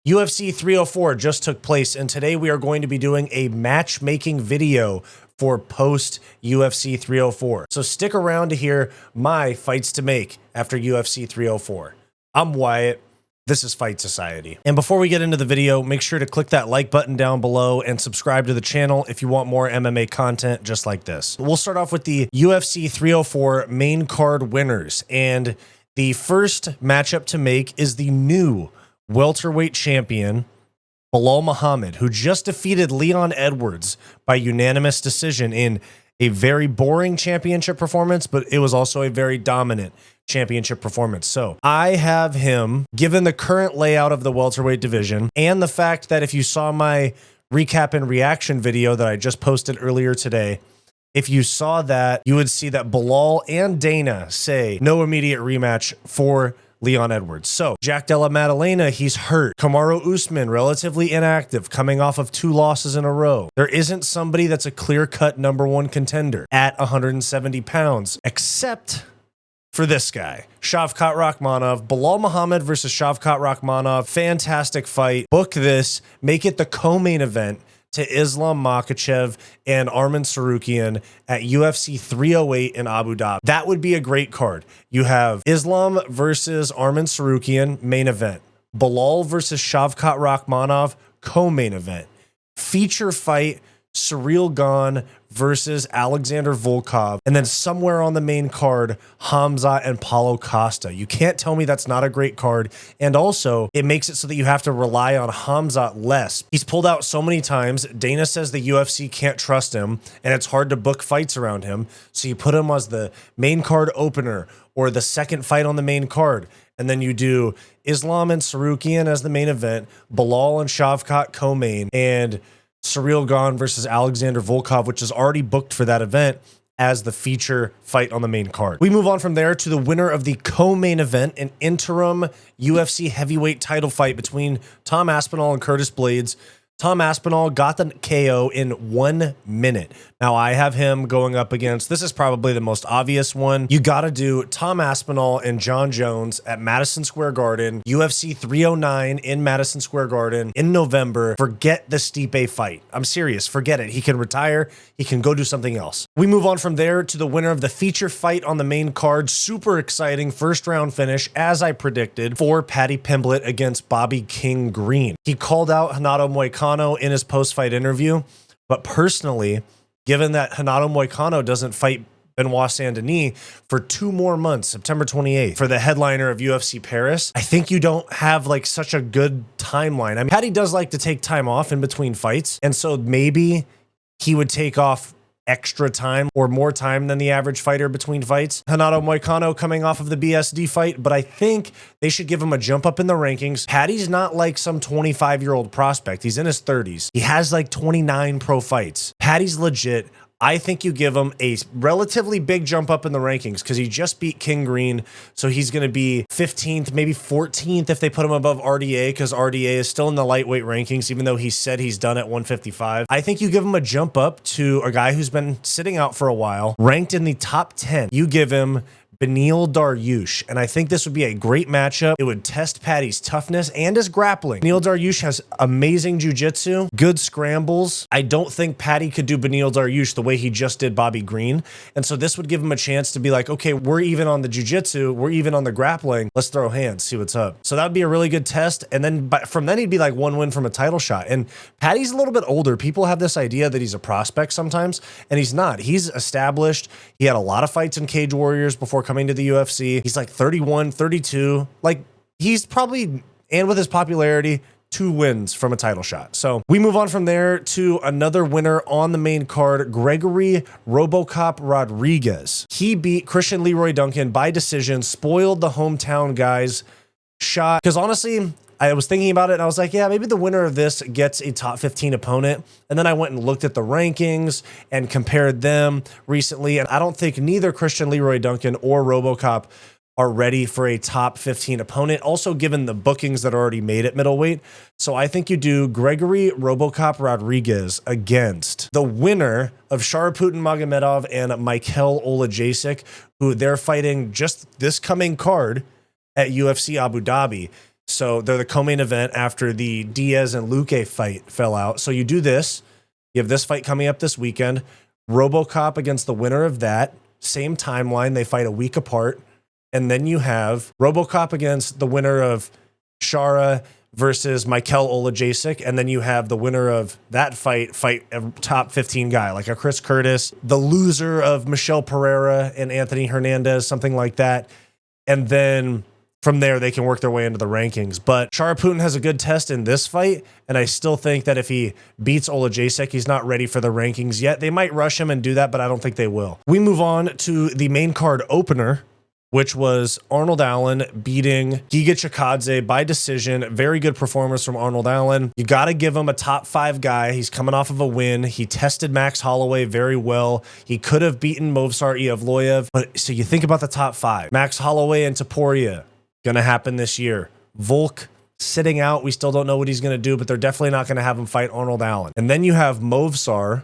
UFC 304 just took place, and today we are going to be doing a matchmaking video for post UFC 304. So stick around to hear my fights to make after UFC 304. I'm Wyatt. This is Fight Society. And before we get into the video, make sure to click that like button down below and subscribe to the channel if you want more MMA content just like this. We'll start off with the UFC 304 main card winners. And the first matchup to make is the new welterweight champion, Belal Muhammad, who just defeated Leon Edwards by unanimous decision in a very boring championship performance, but it was also a very dominant championship performance. So I have him, given the current layout of the welterweight division and the fact that if you saw my recap and reaction video that I just posted earlier today, if you saw that, you would see that Belal and Dana say no immediate rematch for Leon Edwards. So Jack Della Maddalena, he's hurt. Kamaru Usman, relatively inactive, coming off of 2 losses in a row. There isn't somebody that's a clear-cut #1 contender at 170 pounds, except for this guy, Shavkat Rakhmonov. Belal Muhammad versus Shavkat Rakhmonov. Fantastic fight. Book this. Make it the co-main event to Islam Makhachev and Arman Tsarukyan at UFC 308 in Abu Dhabi. That would be a great card. You have Islam versus Arman Tsarukyan, main event. Belal versus Shavkat Rakhmonov, co-main event. Feature fight, Ciryl Gane versus Alexander Volkov. And then somewhere on the main card, Hamza and Paulo Costa. You can't tell me that's not a great card. And also, it makes it so that you have to rely on Hamza less. He's pulled out so many times. Dana says the UFC can't trust him, and it's hard to book fights around him. So you put him as the main card opener or the second fight on the main card. And then you do Islam and Tsarukyan as the main event, Belal and Shavkat co-main, and Ciryl Gane versus Alexander Volkov, which is already booked for that event as the feature fight on the main card. We move on from there to the winner of the co-main event, an interim UFC heavyweight title fight between Tom Aspinall and Curtis Blaydes. Tom Aspinall got the KO in 1 minute. Now I have him going up against, this is probably the most obvious one. You got to do Tom Aspinall and Jon Jones at Madison Square Garden, UFC 309 in Madison Square Garden in November. Forget the Stipe fight. I'm serious. Forget it. He can retire. He can go do something else. We move on from there to the winner of the feature fight on the main card. Super exciting first round finish, as I predicted, for Paddy Pimblett against Bobby King Green. He called out Renato Moicano in his post-fight interview, but personally, given that Renato Moicano doesn't fight Benoit Saint-Denis for 2 more months, September 28th, for the headliner of UFC Paris, I think you don't have like such a good timeline. I mean, Paddy does like to take time off in between fights, and so maybe he would take off extra time or more time than the average fighter between fights. Renato Moicano coming off of the BSD fight, but I think they should give him a jump up in the rankings. Paddy's not like some 25-year-old prospect. He's in his 30s. He has like 29 pro fights. Paddy's legit. I think you give him a relatively big jump up in the rankings because he just beat King Green. So he's going to be 15th, maybe 14th if they put him above RDA, because RDA is still in the lightweight rankings, even though he said he's done at 155. I think you give him a jump up to a guy who's been sitting out for a while, ranked in the top 10. You give him Beneil Dariush, and I think this would be a great matchup. It would test Paddy's toughness and his grappling. Beneil Dariush has amazing jiu-jitsu, good scrambles. I don't think Paddy could do Beneil Dariush the way he just did Bobby Green, and so this would give him a chance to be like, okay, we're even on the jiu-jitsu, we're even on the grappling, let's throw hands, see what's up. So that would be a really good test, and then from then he'd be like 1 win from a title shot. And Paddy's a little bit older. People have this idea that he's a prospect sometimes, and he's not. He's established. He had a lot of fights in Cage Warriors before coming to the UFC. He's like 31, 32. Like, he's probably, and with his popularity, 2 wins from a title shot. So we move on from there to another winner on the main card, Gregory Robocop Rodriguez. He beat Christian Leroy Duncan by decision, spoiled the hometown guys shot. Because honestly, I was thinking about it and I was like, yeah, maybe the winner of this gets a top 15 opponent. And then I went and looked at the rankings and compared them recently. And I don't think neither Christian Leroy Duncan or Robocop are ready for a top 15 opponent. Also, given the bookings that are already made at middleweight. So I think you do Gregory Robocop Rodriguez against the winner of Sharaputin Magomedov and Mikel Olajasic, who they're fighting just this coming card at UFC Abu Dhabi. So they're the co-main event after the Diaz and Luque fight fell out. So you do this. You have this fight coming up this weekend. RoboCop against the winner of that. Same timeline. They fight a week apart. And then you have RoboCop against the winner of Shara versus Mikel Olajasic. And then you have the winner of that fight a top 15 guy, like a Chris Curtis, the loser of Michelle Pereira and Anthony Hernandez, something like that. And then from there, they can work their way into the rankings. But Sharaputin has a good test in this fight, and I still think that if he beats Olajasic, he's not ready for the rankings yet. They might rush him and do that, but I don't think they will. We move on to the main card opener, which was Arnold Allen beating Giga Chikadze by decision. Very good performance from Arnold Allen. You got to give him a top 5 guy. He's coming off of a win. He tested Max Holloway very well. He could have beaten Movsar Evloev. But so you think about the top 5. Max Holloway and Topuria. Going to happen this year. Volk sitting out. We still don't know what he's going to do, but they're definitely not going to have him fight Arnold Allen. And then you have Movsar,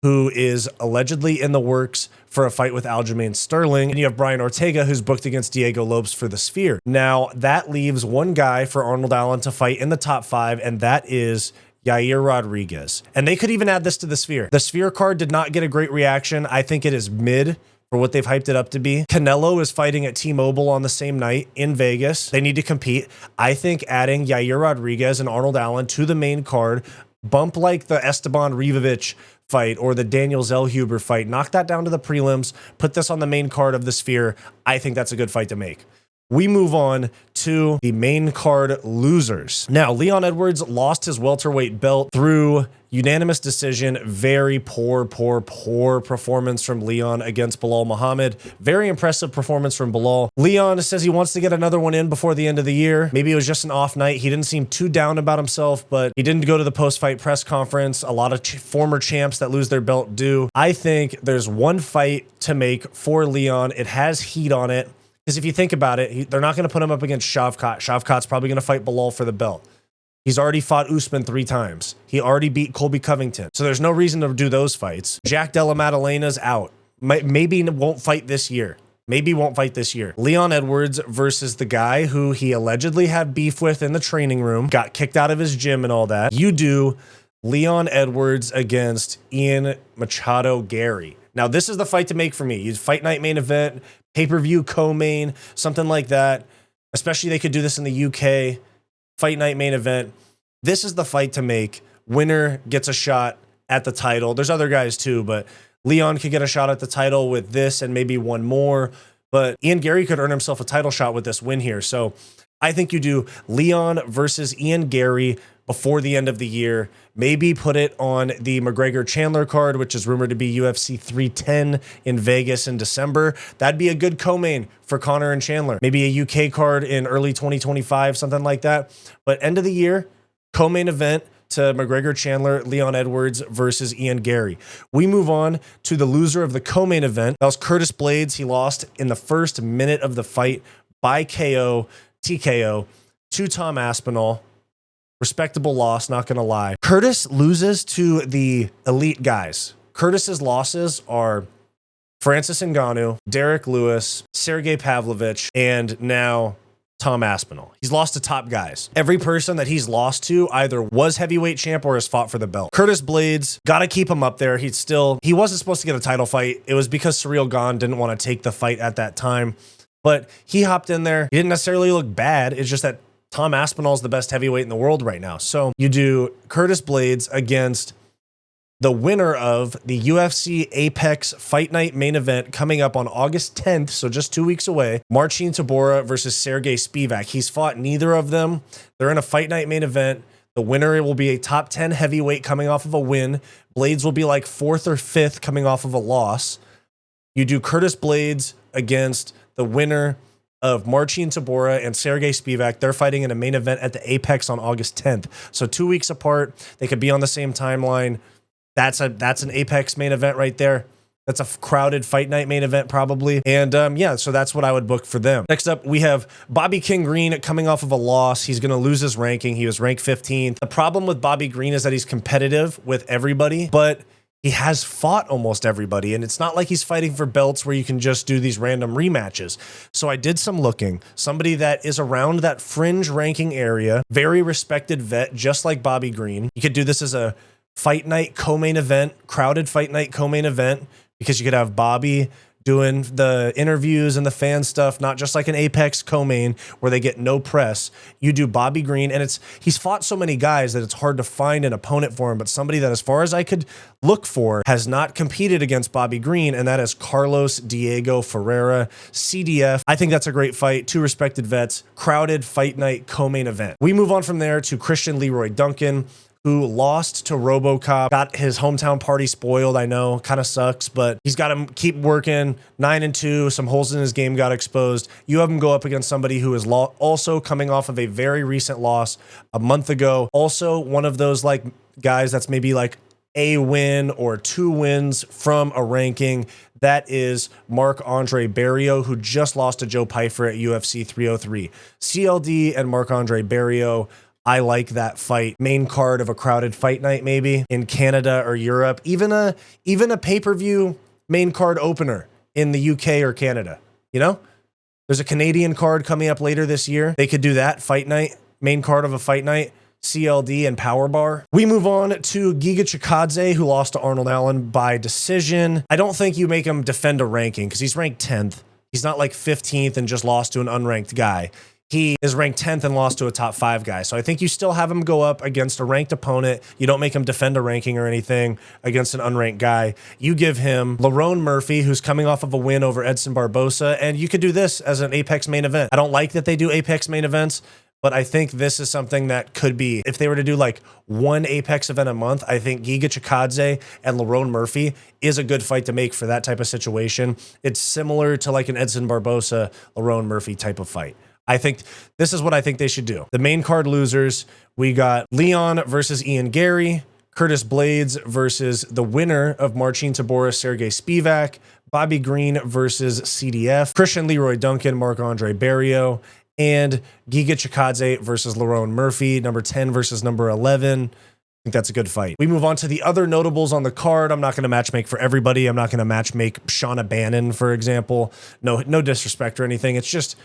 who is allegedly in the works for a fight with Aljamain Sterling. And you have Brian Ortega, who's booked against Diego Lopes for the Sphere. Now, that leaves one guy for Arnold Allen to fight in the top 5, and that is Yair Rodriguez. And they could even add this to the Sphere. The Sphere card did not get a great reaction. I think it is mid for what they've hyped it up to be. Canelo is fighting at T-Mobile on the same night in Vegas. They need to compete. I think adding Yair Rodriguez and Arnold Allen to the main card, bump like the Esteban Rivovic fight or the Daniel Zellhuber fight, knock that down to the prelims, put this on the main card of the Sphere. I think that's a good fight to make. We move on to the main card losers. Now, Leon Edwards lost his welterweight belt through unanimous decision. Very poor performance from Leon against Bilal Muhammad. Very impressive performance from Bilal. Leon says he wants to get another one in before the end of the year. Maybe it was just an off night. He didn't seem too down about himself, but he didn't go to the post-fight press conference. A lot of former champs that lose their belt do. I think there's one fight to make for Leon. It has heat on it. Because if you think about it, they're not going to put him up against Shavkat. Shavkat's probably going to fight Bilal for the belt. He's already fought Usman 3 times. He already beat Colby Covington. So there's no reason to do those fights. Jack Della Maddalena's out. Maybe won't fight this year. Maybe won't fight this year. Leon Edwards versus the guy who he allegedly had beef with in the training room, got kicked out of his gym and all that. You do Leon Edwards against Ian Machado Gary. Now, this is the fight to make for me. You fight night main event, pay-per-view co-main, something like that. Especially they could do this in the UK. Fight night main event. This is the fight to make. Winner gets a shot at the title. There's other guys too, but Leon could get a shot at the title with this and maybe one more. But Ian Gary could earn himself a title shot with this win here. So I think you do Leon versus Ian Gary before the end of the year. Maybe put it on the McGregor-Chandler card, which is rumored to be UFC 310 in Vegas in December. That'd be a good co-main for Conor and Chandler. Maybe a UK card in early 2025, something like that. But end of the year, co-main event to McGregor-Chandler, Leon Edwards versus Ian Gary. We move on to the loser of the co-main event. That was Curtis Blades. He lost in the first minute of the fight by TKO, to Tom Aspinall. Respectable loss, not going to lie. Curtis loses to the elite guys. Curtis's losses are Francis Ngannou, Derek Lewis, Sergey Pavlovich, and now Tom Aspinall. He's lost to top guys. Every person that he's lost to either was heavyweight champ or has fought for the belt. Curtis Blades, got to keep him up there. He wasn't supposed to get a title fight. It was because Ciryl Gane didn't want to take the fight at that time. But he hopped in there. He didn't necessarily look bad. It's just that Tom Aspinall is the best heavyweight in the world right now. So you do Curtis Blades against the winner of the UFC Apex Fight Night main event coming up on August 10th, so just 2 weeks away. Marcin Tybura versus Sergey Spivak. He's fought neither of them. They're in a Fight Night main event. The winner will be a top 10 heavyweight coming off of a win. Blades will be like 4th or 5th coming off of a loss. You do Curtis Blades against the winner of Marcin Tybura and Sergey Spivak. They're fighting in a main event at the Apex on August 10th. So 2 weeks apart. They could be on the same timeline. That's an Apex main event right there. That's a crowded fight night main event probably. And yeah, so that's what I would book for them. Next up, we have Bobby King Green coming off of a loss. He's going to lose his ranking. He was ranked 15th. The problem with Bobby Green is that he's competitive with everybody, but he has fought almost everybody, and it's not like he's fighting for belts where you can just do these random rematches. So I did some looking. Somebody that is around that fringe ranking area, very respected vet, just like Bobby Green. You could do this as a fight night co-main event, crowded fight night co-main event, because you could have Bobby doing the interviews and the fan stuff, not just like an Apex co-main where they get no press. You do Bobby Green, and he's fought so many guys that it's hard to find an opponent for him, but somebody that, as far as I could look for, has not competed against Bobby Green, and that is Carlos Diego Ferreira, CDF. I think that's a great fight. Two respected vets, crowded fight night co-main event. We move on from there to Christian Leroy Duncan, who lost to RoboCop, got his hometown party spoiled. I know, kind of sucks, but he's got to keep working. 9-2, some holes in his game got exposed. You have him go up against somebody who is also coming off of a very recent loss a month ago. Also, one of those like guys that's maybe like a win or 2 wins from a ranking. That is Marc-Andre Barriault, who just lost to Joe Pyfer at UFC 303. CLD and Marc-Andre Barriault, I like that fight. Main card of a crowded fight night, maybe in Canada or Europe, even a pay-per-view main card opener in the UK or Canada. You know, there's a Canadian card coming up later this year. They could do that fight night, main card of a fight night, CLD and Power Bar. We move on to Giga Chikadze, who lost to Arnold Allen by decision. I don't think you make him defend a ranking because he's ranked 10th. He's not like 15th and just lost to an unranked guy. He is ranked 10th and lost to a top 5 guy. So I think you still have him go up against a ranked opponent. You don't make him defend a ranking or anything against an unranked guy. You give him Lerone Murphy, who's coming off of a win over Edson Barbosa, and you could do this as an Apex main event. I don't like that they do Apex main events, but I think this is something that could be, if they were to do like one Apex event a month, I think Giga Chikadze and Lerone Murphy is a good fight to make for that type of situation. It's similar to like an Edson Barbosa, Lerone Murphy type of fight. I think this is what I think they should do. The main card losers, we got Leon versus Ian Gary, Curtis Blades versus the winner of Marcin Tybura, Sergey Spivak, Bobby Green versus CDF, Christian Leroy Duncan, Marc-Andre Barriault, and Giga Chikadze versus Lerone Murphy, number 10 versus number 11. I think that's a good fight. We move on to the other notables on the card. I'm not going to matchmake for everybody. I'm not going to matchmake Shauna Bannon, for example. No disrespect or anything. It's just,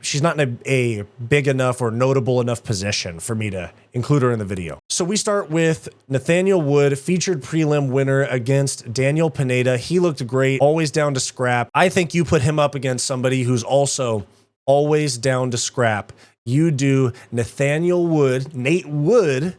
she's not in a big enough or notable enough position for me to include her in the video. So we start with Nathaniel Wood, featured prelim winner against Daniel Pineda. He looked great, always down to scrap. I think you put him up against somebody who's also always down to scrap. You do Nathaniel Wood, Nate Wood,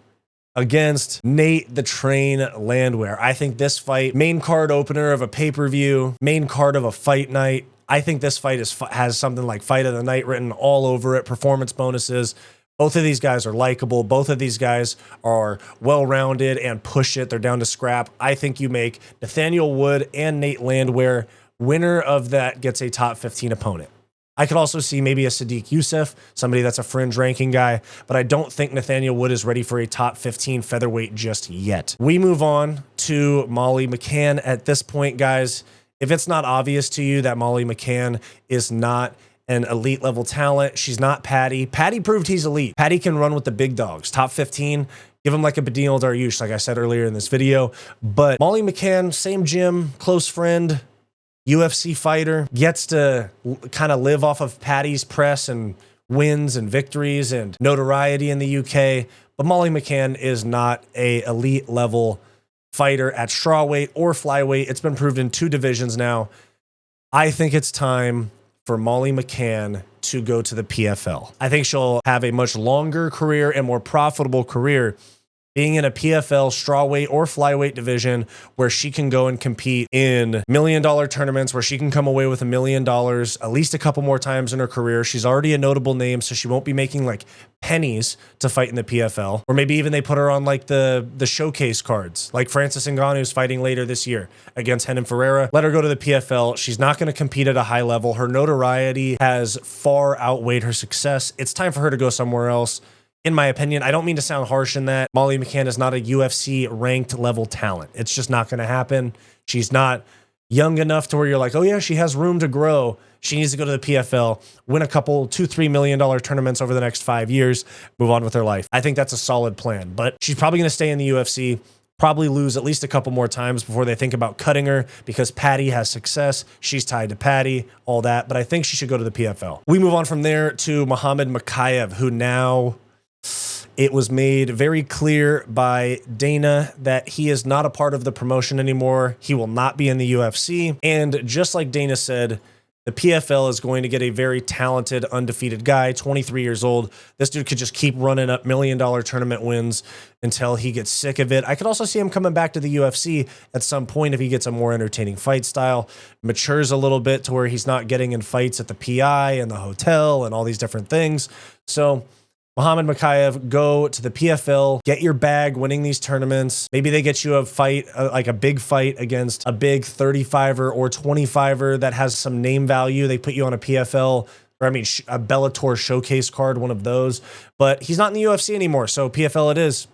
against Nate the Train Landwehr. I think this fight, main card opener of a pay-per-view, main card of a fight night. I think this fight has something like fight of the night written all over it, performance bonuses. Both of these guys are likable. Both of these guys are well-rounded and push it. They're down to scrap. I think you make Nathaniel Wood and Nate Landwehr. Winner of that gets a top 15 opponent. I could also see maybe a Sadiq Youssef, somebody that's a fringe ranking guy, but I don't think Nathaniel Wood is ready for a top 15 featherweight just yet. We move on to Molly McCann. At this point, guys, if it's not obvious to you that Molly McCann is not an elite level talent, she's not Patty. Patty proved he's elite. Patty can run with the big dogs. Top 15, give him like a Beneil Dariush, like I said earlier in this video. But Molly McCann, same gym, close friend, UFC fighter, gets to kind of live off of Patty's press and wins and victories and notoriety in the UK. But Molly McCann is not a elite level fighter at strawweight or flyweight. It's been proved in 2 divisions now. I think it's time for Molly McCann to go to the PFL. I think she'll have a much longer career and more profitable career being in a PFL strawweight or flyweight division where she can go and compete in $1 million tournaments, where she can come away with $1 million at least a couple more times in her career. She's already a notable name, so she won't be making like pennies to fight in the PFL. Or maybe even they put her on like the showcase cards, like Francis Ngannou's fighting later this year against Renan Ferreira. Let her go to the PFL. She's not going to compete at a high level. Her notoriety has far outweighed her success. It's time for her to go somewhere else. In my opinion, I don't mean to sound harsh in that Molly McCann is not a UFC ranked level talent. It's just not going to happen. She's not young enough to where you're like, oh yeah, she has room to grow. She needs to go to the PFL, win a couple $2-3 million tournaments over the next 5 years, move on with her life. I think that's a solid plan, but she's probably going to stay in the UFC. Probably lose at least a couple more times before they think about cutting her because Patty has success. She's tied to Patty, all that. But I think she should go to the PFL. We move on from there to Muhammad Mokaev, who now... It was made very clear by Dana that he is not a part of the promotion anymore. He will not be in the UFC. And just like Dana said, the PFL is going to get a very talented, undefeated guy, 23 years old. This dude could just keep running up $1 million tournament wins until he gets sick of it. I could also see him coming back to the UFC at some point if he gets a more entertaining fight style, matures a little bit to where he's not getting in fights at the PI and the hotel and all these different things. So Muhammad Mokaev, go to the PFL, get your bag winning these tournaments. Maybe they get you a fight, like a big fight against a big 35er or 25er that has some name value. They put you on a PFL, or I mean, a Bellator showcase card, one of those. But he's not in the UFC anymore, so PFL it is.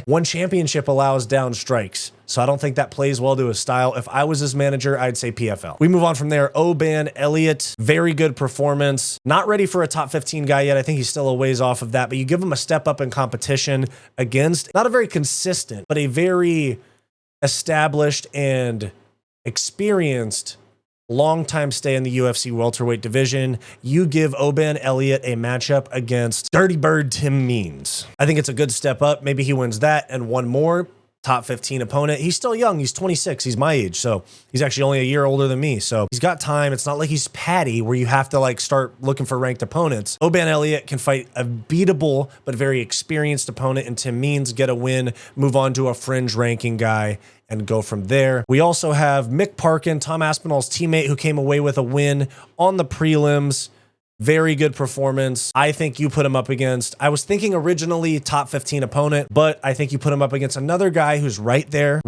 One championship allows down strikes, so I don't think that plays well to his style. If I was his manager, I'd say PFL. We move on from there. Oban Elliott, very good performance. Not ready for a top 15 guy yet. I think he's still a ways off of that, but you give him a step up in competition against, not a very consistent, but a very established and experienced long-time stay in the UFC welterweight division. You give Oban Elliott a matchup against Dirty Bird Tim Means. I think it's a good step up. Maybe he wins that and one more top 15 opponent. He's still young. He's 26. He's my age. So he's actually only a year older than me. So he's got time. It's not like he's Patty where you have to like start looking for ranked opponents. Oban Elliott can fight a beatable but very experienced opponent in Tim Means, get a win, move on to a fringe ranking guy, and go from there. We also have Mick Parkin, Tom Aspinall's teammate, who came away with a win on the prelims. Very good performance. I think you put him up against, I was thinking originally top 15 opponent, but I think you put him up against another guy who's right there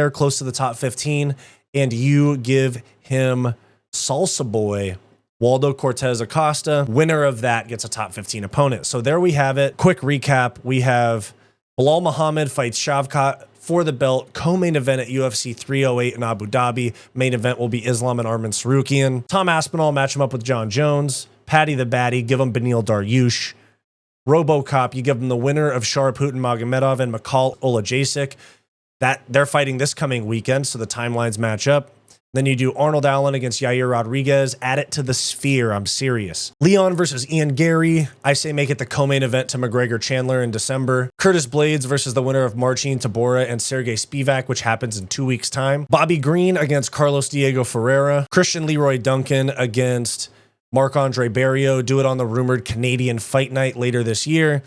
close to the top 15, and you give him Salsa Boy, Waldo Cortez Acosta. Winner of that gets a top 15 opponent. So there we have it. Quick recap. We have Bilal Muhammad fights Shavkat for the belt, co-main event at UFC 308 in Abu Dhabi. Main event will be Islam and Arman Sarukian. Tom Aspinall match him up with Jon Jones. Patty the Batty, give him Benil Dariush. RoboCop, you give him the winner of Sharaput Magomedov and Mikhail Olajasic. That they're fighting this coming weekend, so the timelines match up. Then you do Arnold Allen against Yair Rodriguez. Add it to the sphere. I'm serious. Leon versus Ian Gary. I say make it the co-main event to McGregor Chandler in December. Curtis Blades versus the winner of Marcin Tabora and Sergey Spivak, which happens in 2 weeks' time. Bobby Green against Carlos Diego Ferreira. Christian Leroy Duncan against Marc-Andre Barrio. Do it on the rumored Canadian Fight Night later this year.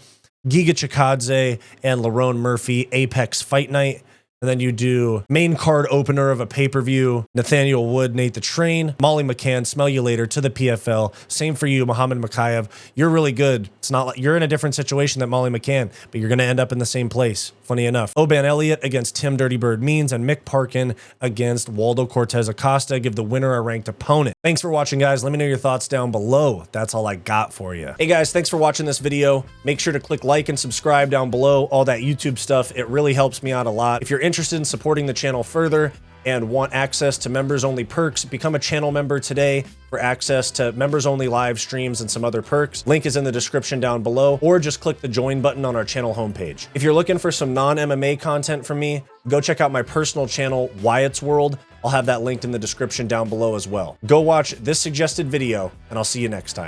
Giga Chikadze and Lerone Murphy, Apex Fight Night. And then you do main card opener of a pay-per-view, Nathaniel Wood, Nate the Train, Molly McCann, smell you later to the PFL. Same for you, Muhammad Mokaev. You're really good. It's not like you're in a different situation than Molly McCann, but you're going to end up in the same place. Funny enough. Oban Elliott against Tim Dirty Bird Means, and Mick Parkin against Waldo Cortez Acosta. Give the winner a ranked opponent. Thanks for watching, guys. Let me know your thoughts down below. That's all I got for you. Hey guys, thanks for watching this video. Make sure to click like and subscribe down below, all that YouTube stuff. It really helps me out a lot. If you're interested in supporting the channel further and want access to members only perks, become a channel member today for access to members only live streams and some other perks. Link is in the description down below, or just click the join button on our channel homepage. If you're looking for some non-MMA content from me, go check out my personal channel, Wyatt's World. I'll have that linked in the description down below as well. Go watch this suggested video, and I'll see you next time.